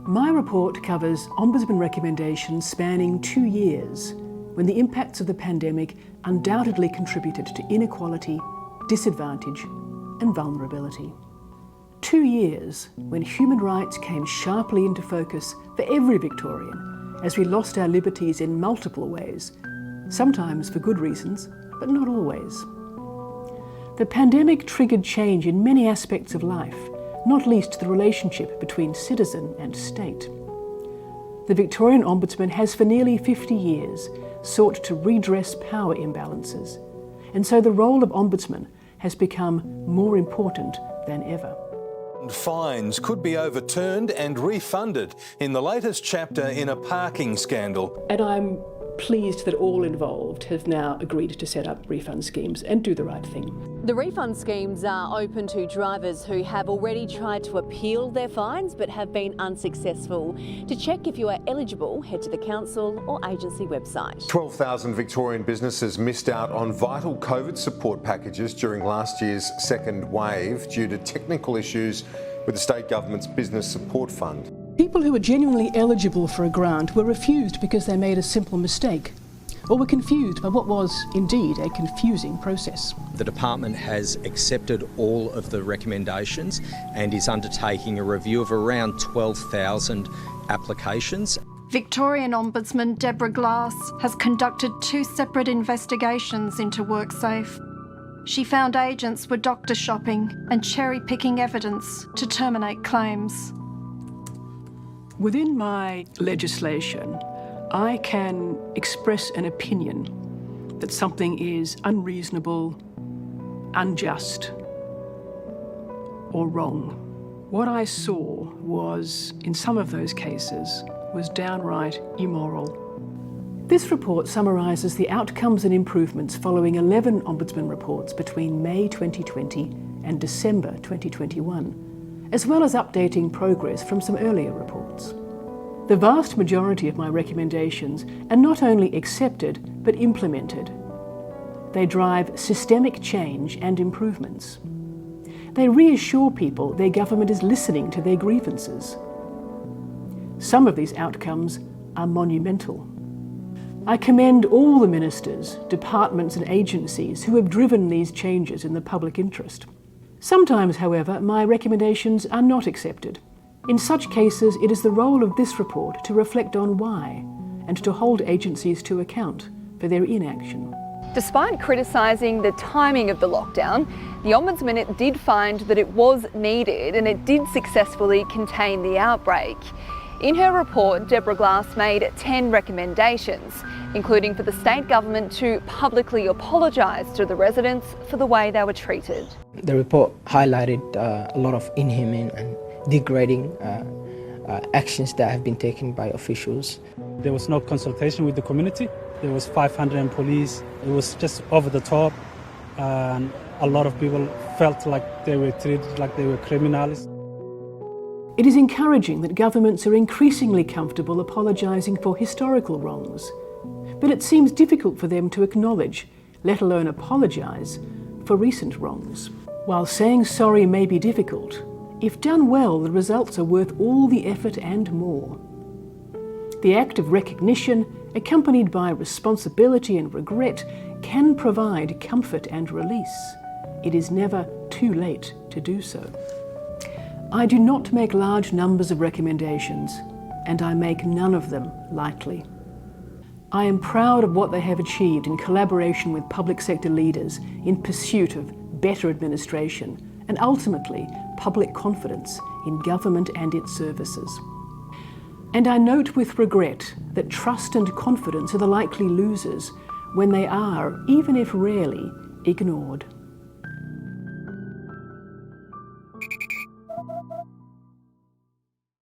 My report covers Ombudsman recommendations spanning 2 years, when the impacts of the pandemic undoubtedly contributed to inequality, disadvantage and vulnerability. 2 years when human rights came sharply into focus for every Victorian as we lost our liberties in multiple ways, sometimes for good reasons, but not always. The pandemic triggered change in many aspects of life, not least the relationship between citizen and state. The Victorian Ombudsman has for nearly 50 years sought to redress power imbalances, and so the role of Ombudsman has become more important than ever. Fines could be overturned and refunded in the latest chapter in a parking scandal. And I'm pleased that all involved have now agreed to set up refund schemes and do the right thing. The refund schemes are open to drivers who have already tried to appeal their fines but have been unsuccessful. To check if you are eligible, head to the council or agency website. 12,000 Victorian businesses missed out on vital COVID support packages during last year's second wave due to technical issues with the state government's business support fund. People who were genuinely eligible for a grant were refused because they made a simple mistake, or were confused by what was indeed a confusing process. The department has accepted all of the recommendations and is undertaking a review of around 12,000 applications. Victorian Ombudsman Deborah Glass has conducted 2 separate investigations into WorkSafe. She found agents were doctor shopping and cherry-picking evidence to terminate claims. Within my legislation, I can express an opinion that something is unreasonable, unjust, or wrong. What I saw was, in some of those cases, was downright immoral. This report summarises the outcomes and improvements following 11 Ombudsman reports between May 2020 and December 2021. As well as updating progress from some earlier reports. The vast majority of my recommendations are not only accepted, but implemented. They drive systemic change and improvements. They reassure people their government is listening to their grievances. Some of these outcomes are monumental. I commend all the ministers, departments and agencies who have driven these changes in the public interest. Sometimes, however, my recommendations are not accepted. In such cases, it is the role of this report to reflect on why and to hold agencies to account for their inaction. Despite criticising the timing of the lockdown, the Ombudsman did find that it was needed and it did successfully contain the outbreak. In her report, Deborah Glass made 10 recommendations, including for the state government to publicly apologise to the residents for the way they were treated. The report highlighted a lot of inhumane and degrading actions that have been taken by officials. There was no consultation with the community. There was 500 police. It was just over the top, and a lot of people felt like they were treated like they were criminals. It is encouraging that governments are increasingly comfortable apologising for historical wrongs, but it seems difficult for them to acknowledge, let alone apologise, for recent wrongs. While saying sorry may be difficult, if done well, the results are worth all the effort and more. The act of recognition, accompanied by responsibility and regret, can provide comfort and release. It is never too late to do so. I do not make large numbers of recommendations, and I make none of them lightly. I am proud of what they have achieved in collaboration with public sector leaders in pursuit of better administration and ultimately public confidence in government and its services. And I note with regret that trust and confidence are the likely losers when they are, even if rarely, ignored.